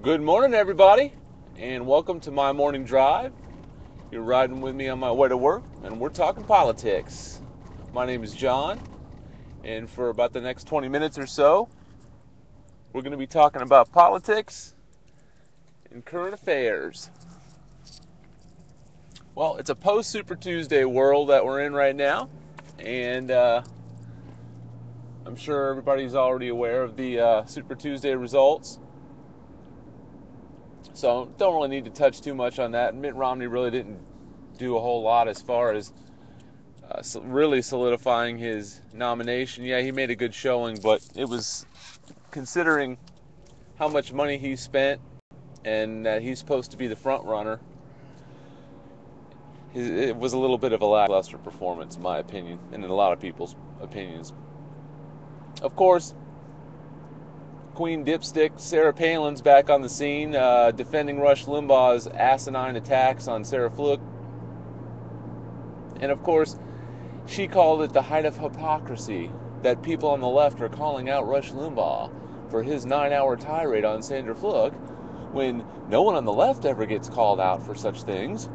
Good morning, everybody, and welcome to my morning drive. You're riding with me on my way to work, and we're talking politics. My name is John, and for about the next 20 minutes or so, we're going to be talking about politics and current affairs. Well, it's a post-Super Tuesday world that we're in right now, and I'm sure everybody's already aware of the Super Tuesday results. So don't really need to touch too much on that. Mitt Romney really didn't do a whole lot as far as really solidifying his nomination. Yeah, he made a good showing, but it was, considering how much money he spent and that he's supposed to be the front runner, it was a little bit of a lackluster performance in my opinion, and in a lot of people's opinions. Of course, Queen Dipstick Sarah Palin's back on the scene, defending Rush Limbaugh's asinine attacks on Sarah Fluke. And of course, she called it the height of hypocrisy that people on the left are calling out Rush Limbaugh for his 9-hour tirade on Sandra Fluke, when no one on the left ever gets called out for such things.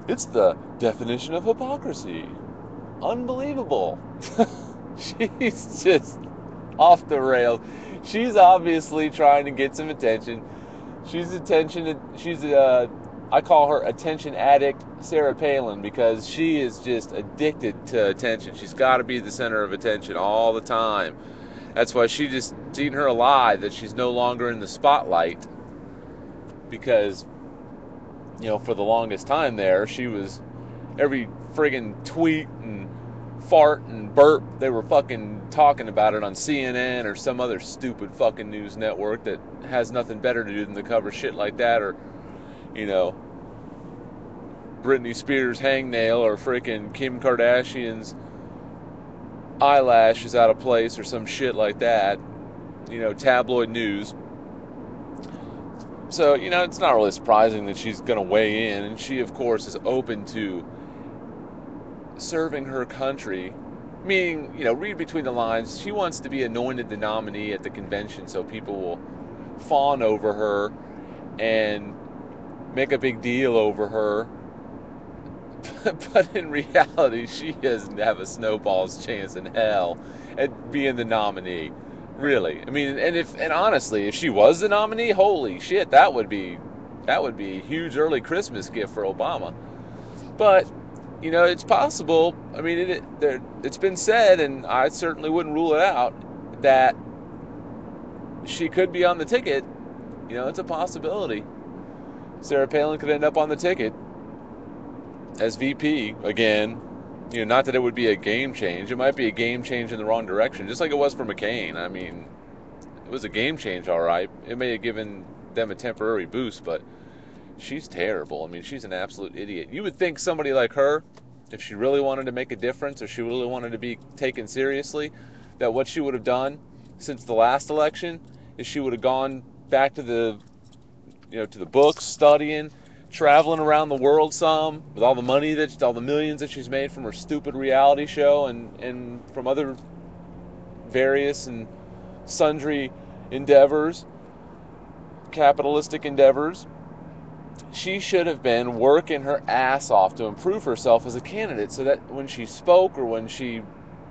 It's the definition of hypocrisy. Unbelievable. She's just off the rails. She's obviously trying to get some attention. I call her attention addict Sarah Palin, because she is just addicted to attention. She's got to be the center of attention all the time. That's why she just eating her alive that she's no longer in the spotlight, because, for the longest time there, she was every friggin' tweet and fart and burp, they were fucking talking about it on CNN or some other stupid fucking news network that has nothing better to do than to cover shit like that, or Britney Spears' hangnail, or freaking Kim Kardashian's eyelash is out of place, or some shit like that. Tabloid news. So, it's not really surprising that she's going to weigh in, and she, of course, is open to serving her country. Meaning, read between the lines, she wants to be anointed the nominee at the convention so people will fawn over her and make a big deal over her. But in reality, she doesn't have a snowball's chance in hell at being the nominee. Really. I mean, and honestly, if she was the nominee, holy shit, that would be a huge early Christmas gift for Obama. But, it's possible. I mean, it's been said, and I certainly wouldn't rule it out, that she could be on the ticket. It's a possibility. Sarah Palin could end up on the ticket as VP again. Not that it would be a game change. It might be a game change in the wrong direction, just like it was for McCain. I mean, it was a game change, all right. It may have given them a temporary boost, but she's terrible. I mean, she's an absolute idiot. You would think somebody like her, if she really wanted to make a difference, or she really wanted to be taken seriously, that what she would have done since the last election is she would have gone back to the books, studying, traveling around the world some, with all the money all the millions that she's made from her stupid reality show and from other various and sundry endeavors, capitalistic endeavors. She should have been working her ass off to improve herself as a candidate, so that when she spoke, or when she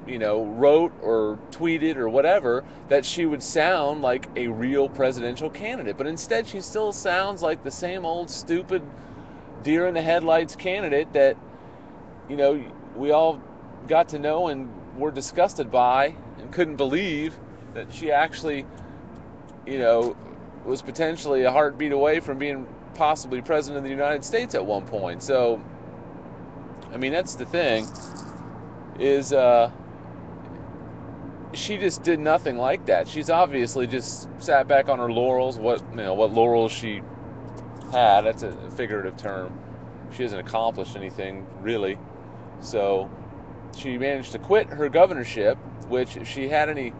wrote or tweeted or whatever, that she would sound like a real presidential candidate. But instead, she still sounds like the same old stupid deer in the headlights candidate that we all got to know and were disgusted by, and couldn't believe that she actually was potentially a heartbeat away from being possibly president of the United States at one point. So I mean, that's the thing, is she just did nothing like that. She's obviously just sat back on her laurels. What laurels she had, that's a figurative term. She hasn't accomplished anything, really. So she managed to quit her governorship, which, if she had any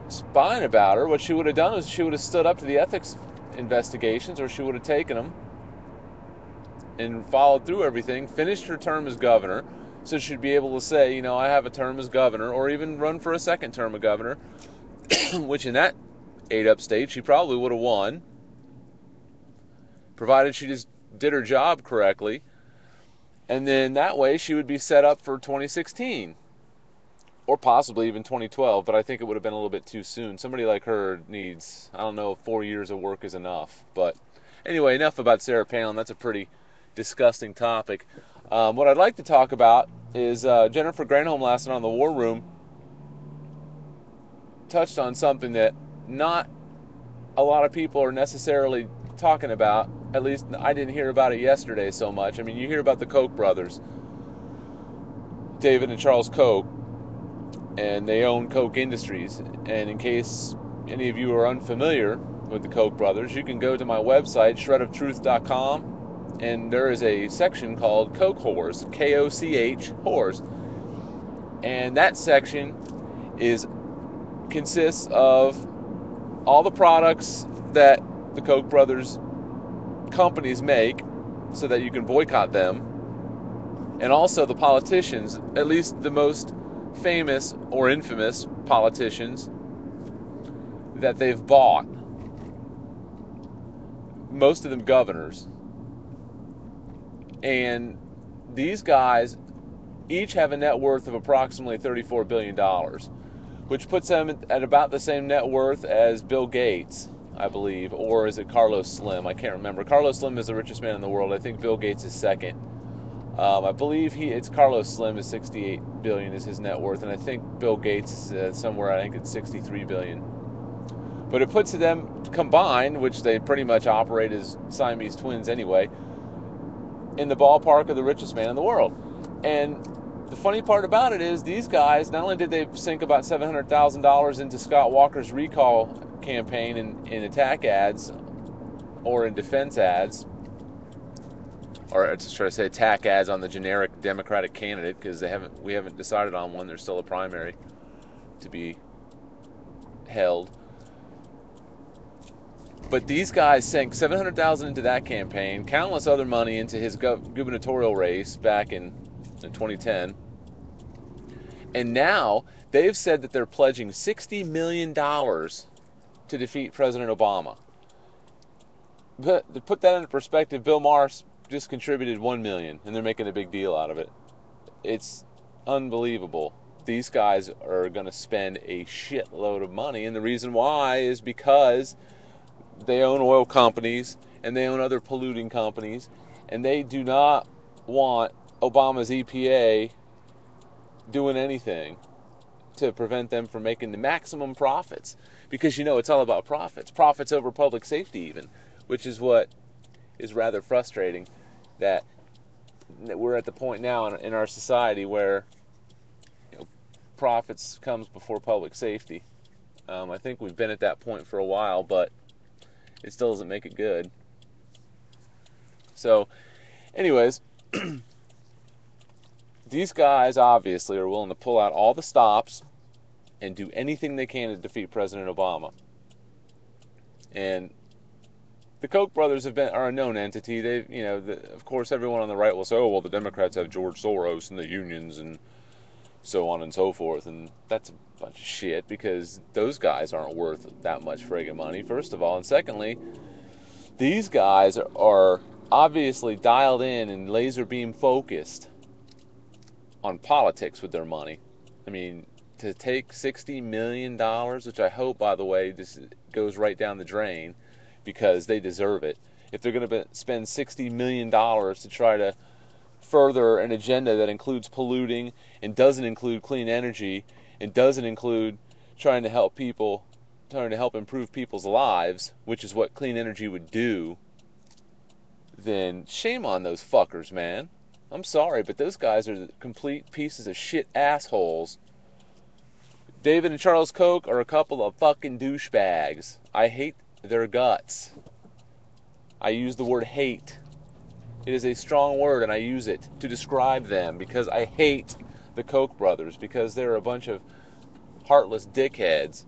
spine about her, what she would have done is she would have stood up to the ethics investigations, or she would have taken them and followed through everything, finished her term as governor, so she'd be able to say, I have a term as governor, or even run for a second term of governor, which in that 8-up state she probably would have won. provided she just did her job correctly. And then that way she would be set up for 2016 or possibly even 2012, but I think it would have been a little bit too soon. Somebody like her needs, I don't know if 4 years of work is enough. But anyway, enough about Sarah Palin. That's a pretty disgusting topic. What I'd like to talk about is Jennifer Granholm last night on the War Room touched on something that not a lot of people are necessarily talking about. At least I didn't hear about it yesterday so much. I mean, you hear about the Koch brothers, David and Charles Koch, and they own Koch Industries. And in case any of you are unfamiliar with the Koch brothers, you can go to my website, shredoftruth.com, and there is a section called Koch Whores, K-O-C-H, Whores. And that section consists of all the products that the Koch brothers companies make so that you can boycott them, and also the politicians, at least the most famous or infamous politicians that they've bought, most of them governors. And these guys each have a net worth of approximately $34 billion, which puts them at about the same net worth as Bill Gates, I believe, or is it Carlos Slim? I can't remember. Carlos Slim is the richest man in the world. I think Bill Gates is second. I believe it's Carlos Slim is 68 billion is his net worth, and I think Bill Gates is somewhere, I think it's 63 billion. But it puts them combined, which they pretty much operate as Siamese twins anyway, in the ballpark of the richest man in the world. And the funny part about it is these guys, not only did they sink about $700,000 into Scott Walker's recall campaign in attack ads or in defense ads, or to try to say attack ads on the generic Democratic candidate, because we haven't decided on one. There's still a primary to be held. But these guys sank $700,000 into that campaign, countless other money into his gubernatorial race back in 2010. And now they've said that they're pledging $60 million to defeat President Obama. But to put that into perspective, Bill Maher just contributed $1 million, and they're making a big deal out of it. It's unbelievable. These guys are going to spend a shitload of money, and the reason why is because they own oil companies and they own other polluting companies, and they do not want Obama's EPA doing anything to prevent them from making the maximum profits, because it's all about profits over public safety even, which is what is rather frustrating, that we're at the point now in our society where profits comes before public safety. I think we've been at that point for a while, but it still doesn't make it good. So anyways, these guys obviously are willing to pull out all the stops and do anything they can to defeat President Obama. And the Koch brothers are a known entity. Of course, everyone on the right will say, "Oh, well, the Democrats have George Soros and the unions and so on and so forth," and that's a bunch of shit, because those guys aren't worth that much friggin' money, first of all, and secondly, these guys are obviously dialed in and laser beam focused on politics with their money. I mean, to take $60 million, which I hope, by the way, this goes right down the drain, because they deserve it. If they're going to spend $60 million to try to further an agenda that includes polluting and doesn't include clean energy and doesn't include trying to help improve people's lives, which is what clean energy would do, then shame on those fuckers, man. I'm sorry, but those guys are complete pieces of shit assholes. David and Charles Koch are a couple of fucking douchebags. I hate their guts. I use the word hate. It is a strong word, and I use it to describe them, because I hate the Koch brothers, because they're a bunch of heartless dickheads.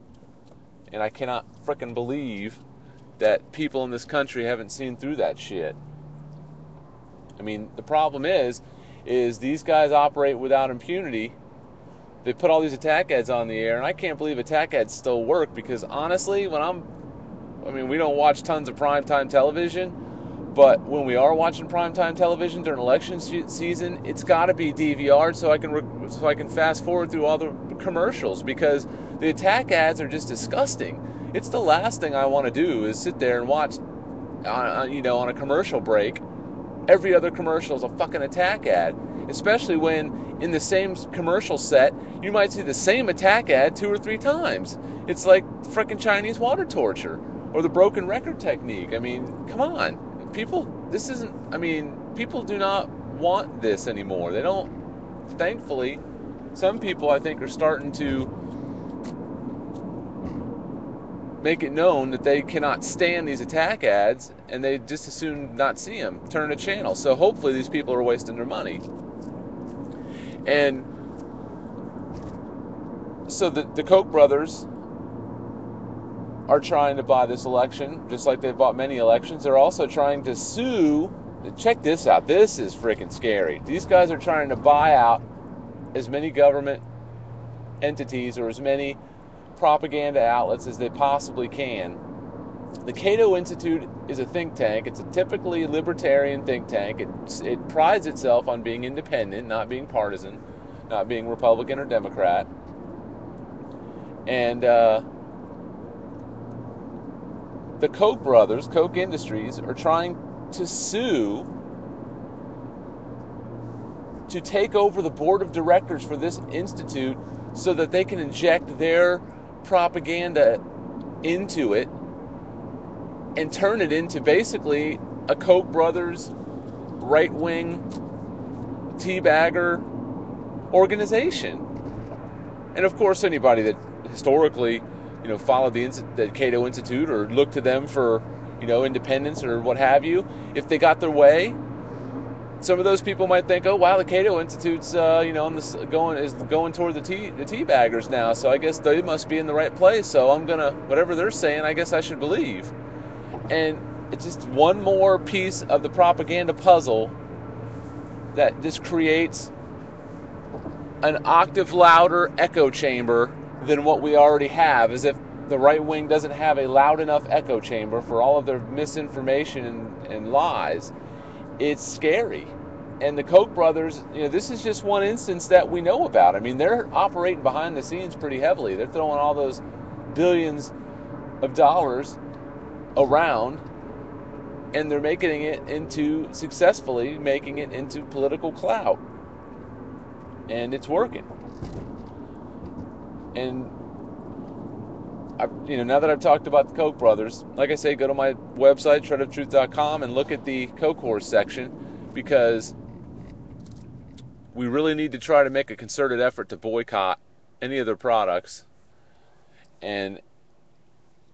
And I cannot frickin' believe that people in this country haven't seen through that shit. I mean, the problem is these guys operate without impunity. They put all these attack ads on the air, and I can't believe attack ads still work, because honestly, we don't watch tons of primetime television, But when we are watching primetime television during election season, it's got to be DVR'd so I can fast forward through all the commercials, because the attack ads are just disgusting. It's the last thing I want to do is sit there and watch, on a commercial break. Every other commercial is a fucking attack ad, especially when in the same commercial set you might see the same attack ad 2 or 3 times. It's like freaking Chinese water torture or the broken record technique. I mean, come on. People do not want this anymore. They don't, thankfully. Some people, I think, are starting to make it known that they cannot stand these attack ads, and they just as soon not see them, turn a channel. So hopefully these people are wasting their money. And so the Koch brothers are trying to buy this election, just like they've bought many elections. They're also trying to sue. Check this out. This is freaking scary. These guys are trying to buy out as many government entities or as many propaganda outlets as they possibly can. The Cato Institute is a think tank. It's a typically libertarian think tank. It prides itself on being independent, not being partisan, not being Republican or Democrat. And the Koch brothers, Koch Industries, are trying to sue to take over the board of directors for this institute so that they can inject their propaganda into it and turn it into basically a Koch brothers right-wing teabagger organization. And of course, anybody that historically followed the Cato Institute or looked to them for independence or what have you, if they got their way, some of those people might think, oh wow, the Cato Institute's going toward the teabaggers now, so I guess they must be in the right place, so I'm gonna, whatever they're saying, I guess I should believe. And it's just one more piece of the propaganda puzzle that just creates an octave louder echo chamber than what we already have, as if the right wing doesn't have a loud enough echo chamber for all of their misinformation and lies. It's scary. And the Koch brothers, this is just one instance that we know about. I mean, they're operating behind the scenes pretty heavily. They're throwing all those billions of dollars around, and they're successfully making it into political clout. And it's working. And now that I've talked about the Koch brothers, like I say, go to my website, shredoftruth.com, and look at the Koch horse section, because we really need to try to make a concerted effort to boycott any of their products and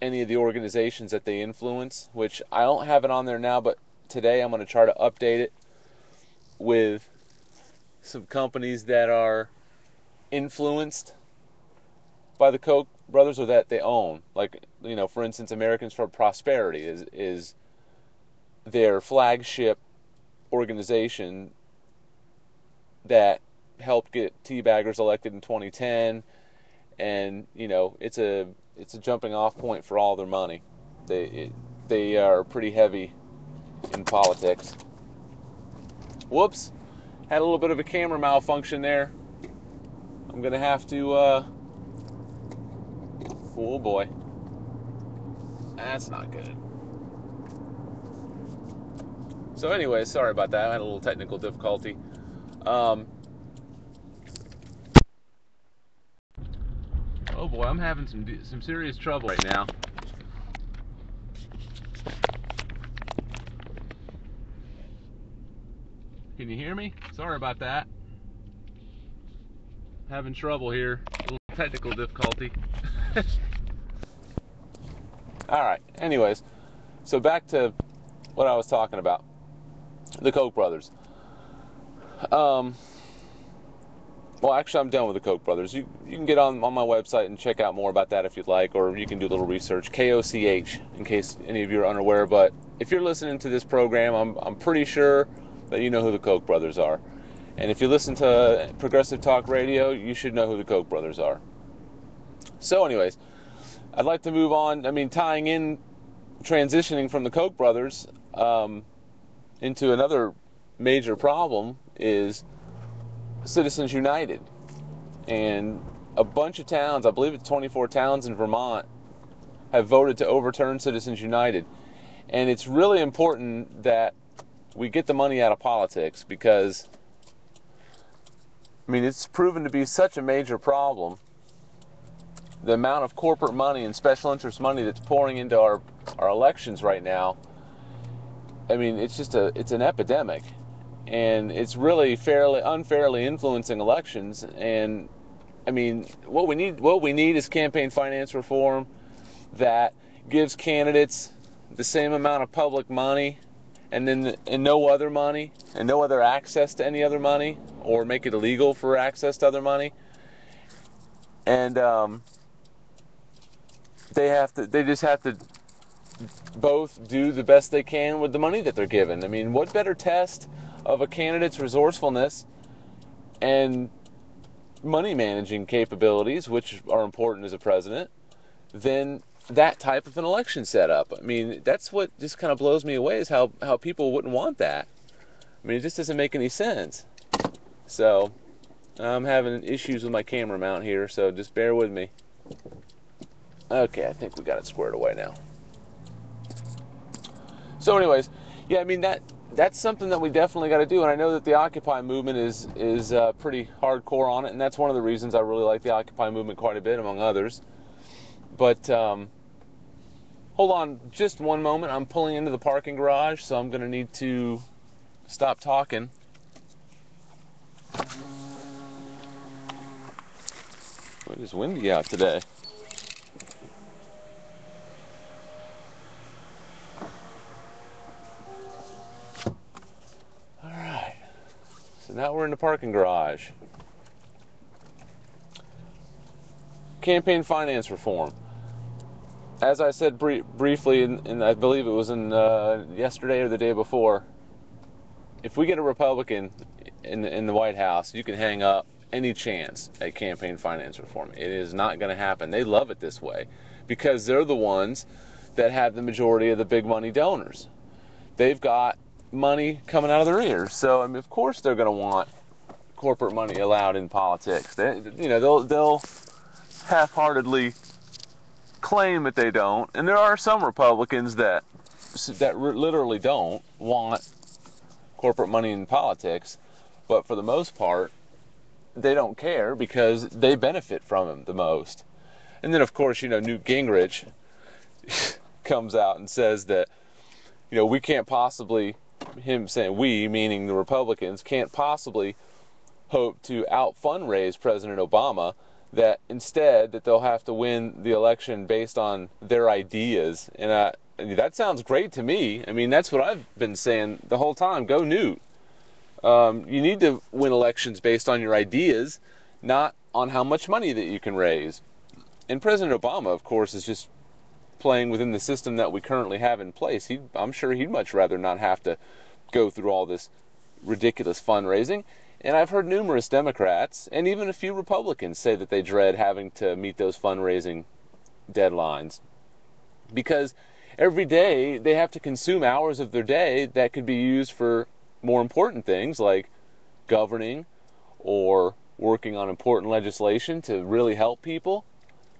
any of the organizations that they influence, which I don't have it on there now, but today I'm going to try to update it with some companies that are influenced by the Koch brothers or that they own. Like, for instance, Americans for Prosperity is their flagship organization that helped get teabaggers elected in 2010, and it's a jumping off point for all their money. They are pretty heavy in politics. Whoops, had a little bit of a camera malfunction there. I'm gonna have to oh boy, that's not good. So anyway, sorry about that. I had a little technical difficulty. Oh boy, I'm having some serious trouble right now. Can you hear me? Sorry about that. Having trouble here. A little technical difficulty. Alright, anyways. So back to what I was talking about. The Koch brothers. Well, actually, I'm done with the Koch brothers. You can get on my website and check out more about that if you'd like, or you can do a little research. KOCH, in case any of you are unaware. But if you're listening to this program, I'm pretty sure that you know who the Koch brothers are. And if you listen to Progressive Talk Radio, you should know who the Koch brothers are. So anyways, I'd like to move on. I mean, tying in, transitioning from the Koch brothers, into another major problem is Citizens United. And a bunch of towns, I believe it's 24 towns in Vermont, have voted to overturn Citizens United. And it's really important that we get the money out of politics because, I mean, it's proven to be such a major problem. The amount of corporate money and special interest money that's pouring into our elections right now, I mean, it's an epidemic. And it's really unfairly influencing elections. And I mean, what we need is campaign finance reform that gives candidates the same amount of public money and no other money and no other access to any other money, or make it illegal for access to other money. And they just have to both do the best they can with the money that they're given. I mean, what better test of a candidate's resourcefulness and money managing capabilities, which are important as a president, than that type of an election setup? I mean, that's what just kind of blows me away, is how people wouldn't want that. I mean, it just doesn't make any sense. So I'm having issues with my camera mount here, so just bear with me. Okay, I think we got it squared away now. So anyways, yeah, I mean, that's something that we definitely got to do. And I know that the Occupy movement is pretty hardcore on it, and that's one of the reasons I really like the Occupy movement quite a bit, among others. But hold on just one moment. I'm pulling into the parking garage, so I'm going to need to stop talking. It is windy out today. All right. So now we're in the parking garage. Campaign finance reform. As I said briefly, and I believe it was in yesterday or the day before, if we get a Republican in the White House, you can hang up any chance at campaign finance reform. It is not going to happen. They love it this way because they're the ones that have the majority of the big money donors. They've got money coming out of their ears, so I mean, of course they're going to want corporate money allowed in politics. They'll half-heartedly claim that they don't, and there are some Republicans that literally don't want corporate money in politics, but for the most part, they don't care because they benefit from them the most. And then, of course, Newt Gingrich comes out and says that, we can't possibly, him saying we, meaning the Republicans, can't possibly hope to out-fundraise President Obama, that instead that they'll have to win the election based on their ideas. And that sounds great to me. I mean, that's what I've been saying the whole time. Go Newt. You need to win elections based on your ideas, not on how much money that you can raise. And President Obama, of course, is just playing within the system that we currently have in place. I'm sure he'd much rather not have to go through all this ridiculous fundraising. And I've heard numerous Democrats and even a few Republicans say that they dread having to meet those fundraising deadlines, because every day they have to consume hours of their day that could be used for more important things like governing or working on important legislation to really help people.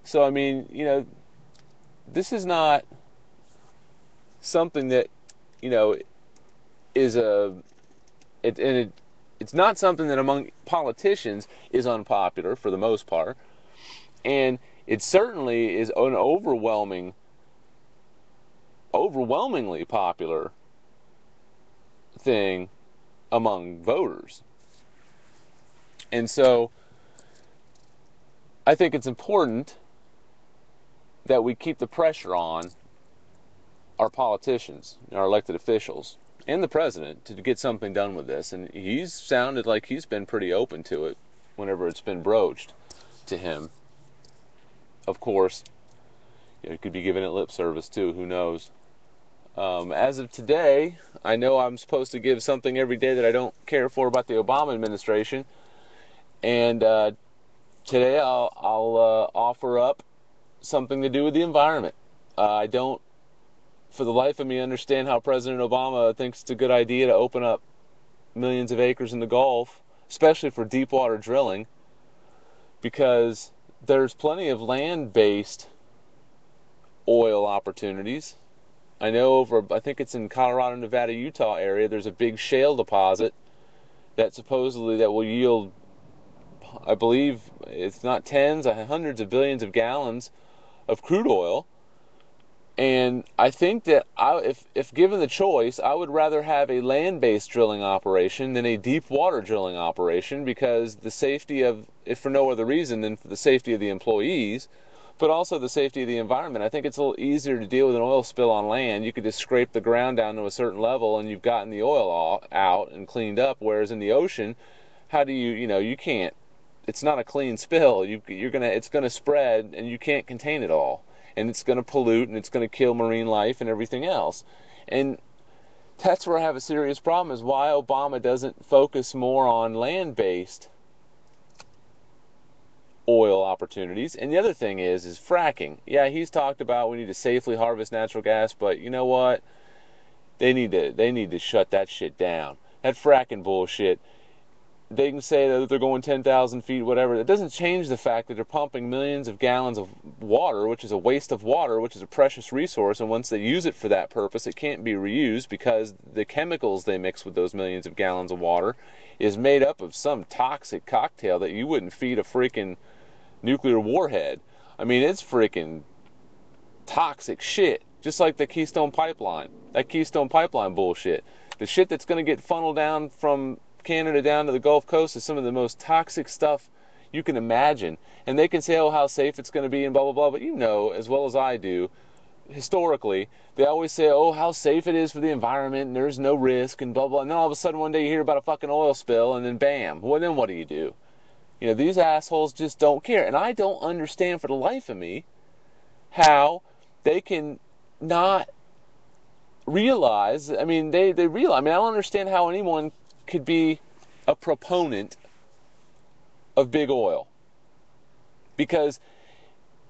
So, I mean, this is not something that, is it's not something that among politicians is unpopular for the most part. And it certainly is an overwhelmingly popular thing among voters. And so I think it's important that we keep the pressure on our politicians, our elected officials, and the president to get something done with this. And he's sounded like he's been pretty open to it whenever it's been broached to him. Of course, he could be giving it lip service too, who knows. As of today, I know I'm supposed to give something every day that I don't care for about the Obama administration. And today I'll offer up something to do with the environment. I don't for the life of me, understand how President Obama thinks it's a good idea to open up millions of acres in the Gulf, especially for deep water drilling, because there's plenty of land-based oil opportunities. I know I think it's in Colorado, Nevada, Utah area, there's a big shale deposit that supposedly that will yield, I believe, it's not tens, hundreds of billions of gallons of crude oil. And I think that if given the choice, I would rather have a land-based drilling operation than a deep water drilling operation, because the safety of, if for no other reason than for the safety of the employees, but also the safety of the environment. I think it's a little easier to deal with an oil spill on land. You could just scrape the ground down to a certain level and you've gotten the oil out and cleaned up, whereas in the ocean, how do you can't, it's not a clean spill. It's gonna spread and you can't contain it all. And it's going to pollute and it's going to kill marine life and everything else. And that's where I have a serious problem, is why Obama doesn't focus more on land-based oil opportunities. And the other thing is fracking. Yeah, he's talked about we need to safely harvest natural gas, but you know what? They need to shut that shit down. That fracking bullshit. They can say that they're going 10,000 feet, whatever. It doesn't change the fact that they're pumping millions of gallons of water, which is a waste of water, which is a precious resource, and once they use it for that purpose, it can't be reused because the chemicals they mix with those millions of gallons of water is made up of some toxic cocktail that you wouldn't feed a freaking nuclear warhead. I mean, it's freaking toxic shit, just like the Keystone Pipeline. That Keystone Pipeline bullshit. The shit that's going to get funneled down from Canada down to the Gulf Coast is some of the most toxic stuff you can imagine. And they can say, oh, how safe it's going to be and blah, blah, blah. But you know, as well as I do, historically, they always say, oh, how safe it is for the environment and there's no risk and blah, blah. And then all of a sudden one day you hear about a fucking oil spill and then bam. Well, then what do? You know, these assholes just don't care. And I don't understand for the life of me how they can not realize. I mean, they realize. I mean, I don't understand how anyone could be a proponent of big oil, because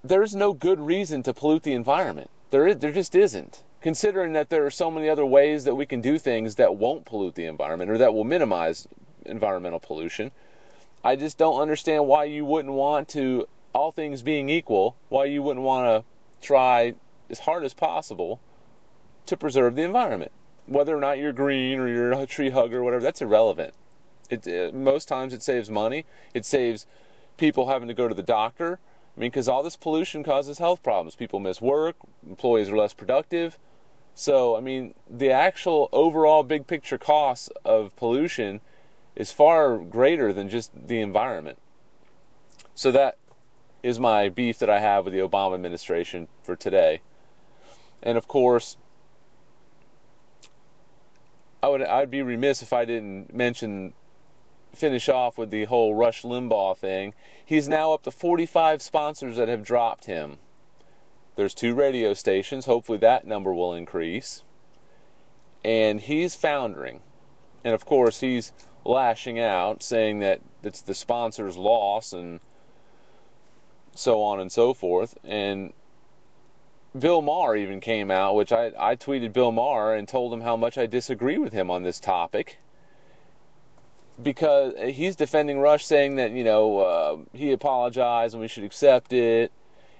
there's no good reason to pollute the environment. There just isn't, considering that there are so many other ways that we can do things that won't pollute the environment or that will minimize environmental pollution. I just don't understand why you wouldn't want to, all things being equal, why you wouldn't want to try as hard as possible to preserve the environment. Whether or not you're green or you're a tree hugger or whatever, that's irrelevant. Most times it saves money. It saves people having to go to the doctor. I mean, because all this pollution causes health problems. People miss work. Employees are less productive. So, I mean, the actual overall big picture cost of pollution is far greater than just the environment. So that is my beef that I have with the Obama administration for today. And of course, I'd be remiss if I didn't finish off with the whole Rush Limbaugh thing. He's now up to 45 sponsors that have dropped him. There's 2 radio stations. Hopefully that number will increase. And he's foundering. And of course he's lashing out, saying that it's the sponsor's loss and so on and so forth. And Bill Maher even came out, which I tweeted Bill Maher and told him how much I disagree with him on this topic, because he's defending Rush, saying that, you know, he apologized and we should accept it,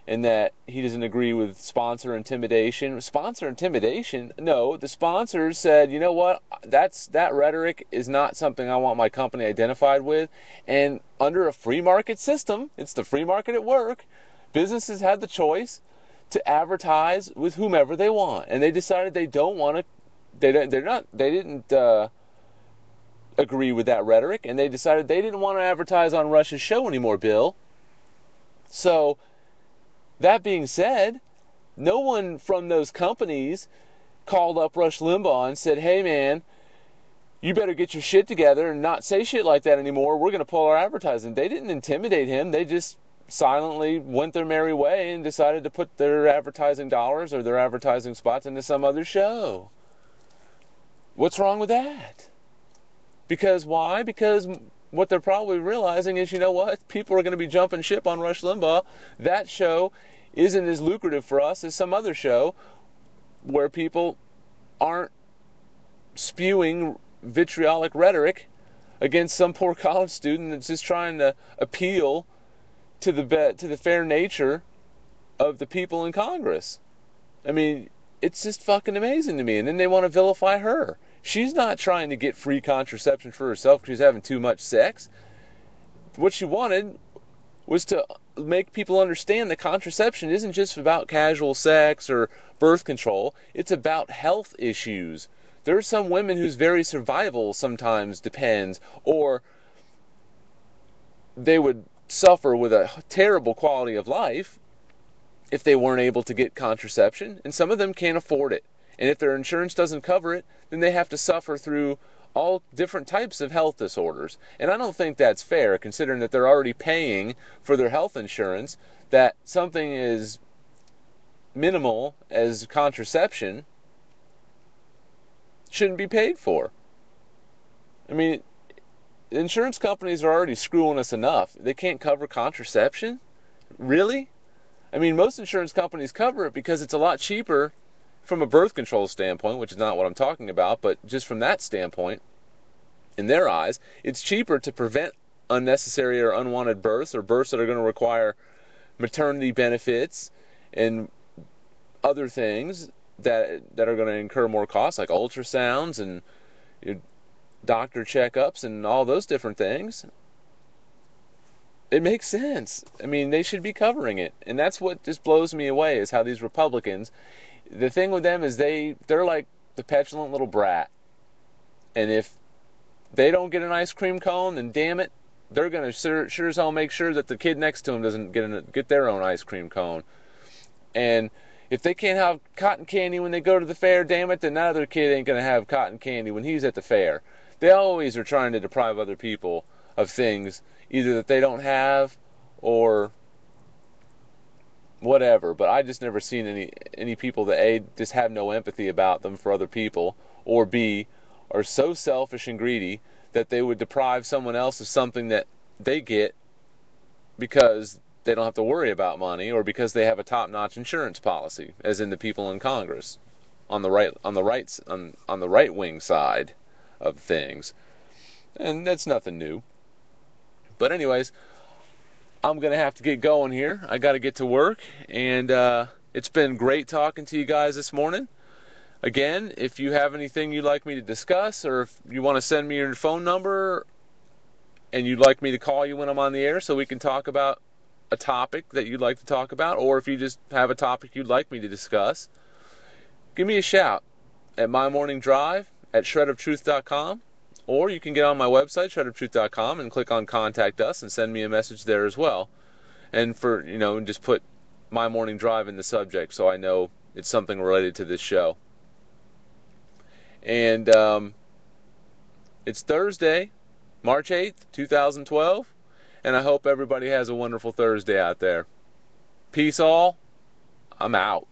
and that he doesn't agree with sponsor intimidation. Sponsor intimidation? No, the sponsors said, you know what, that rhetoric is not something I want my company identified with, and under a free market system, it's the free market at work, businesses had the choice to advertise with whomever they want, and they decided they don't want to. They didn't agree with that rhetoric, and they decided they didn't want to advertise on Rush's show anymore, Bill. So, that being said, no one from those companies called up Rush Limbaugh and said, hey man, you better get your shit together and not say shit like that anymore. We're going to pull our advertising. They didn't intimidate him. They just silently went their merry way and decided to put their advertising dollars or their advertising spots into some other show. What's wrong with that? Because why? Because what they're probably realizing is, you know what? People are going to be jumping ship on Rush Limbaugh. That show isn't as lucrative for us as some other show. where people aren't spewing vitriolic rhetoric against some poor college student that's just trying to appeal to the fair nature of the people in Congress. I mean, it's just fucking amazing to me. And then they want to vilify her. She's not trying to get free contraception for herself because she's having too much sex. What she wanted was to make people understand that contraception isn't just about casual sex or birth control. It's about health issues. There are some women whose very survival sometimes depends, or they would suffer with a terrible quality of life if they weren't able to get contraception, and some of them can't afford it. And if their insurance doesn't cover it, then they have to suffer through all different types of health disorders. And I don't think that's fair, considering that they're already paying for their health insurance, that something as minimal as contraception shouldn't be paid for. I mean, insurance companies are already screwing us enough. They can't cover contraception? Really? I mean, most insurance companies cover it because it's a lot cheaper from a birth control standpoint, which is not what I'm talking about, but just from that standpoint, in their eyes, it's cheaper to prevent unnecessary or unwanted births, or births that are going to require maternity benefits and other things that are going to incur more costs, like ultrasounds and doctor checkups and all those different things. It makes sense. I mean, they should be covering it. And that's what just blows me away, is how these Republicans, the thing with them is they're like the petulant little brat. And if they don't get an ice cream cone, then damn it, they're going to sure as hell make sure that the kid next to them doesn't get their own ice cream cone. And if they can't have cotton candy when they go to the fair, damn it, then that other kid ain't going to have cotton candy when he's at the fair. They always are trying to deprive other people of things, either that they don't have or whatever. But I just never seen any people that A, just have no empathy about them for other people, or B, are so selfish and greedy that they would deprive someone else of something that they get because they don't have to worry about money, or because they have a top-notch insurance policy, as in the people in Congress on the right wing side of things. And that's nothing new. But anyways, I'm going to have to get going here. I got to get to work, and it's been great talking to you guys this morning. Again, if you have anything you'd like me to discuss, or if you want to send me your phone number and you'd like me to call you when I'm on the air so we can talk about a topic that you'd like to talk about, or if you just have a topic you'd like me to discuss, give me a shout at mymorningdrive@shredoftruth.com, or you can get on my website, shredoftruth.com, and click on Contact Us and send me a message there as well. And just put My Morning Drive in the subject so I know it's something related to this show. And it's Thursday, March 8th, 2012, and I hope everybody has a wonderful Thursday out there. Peace all. I'm out.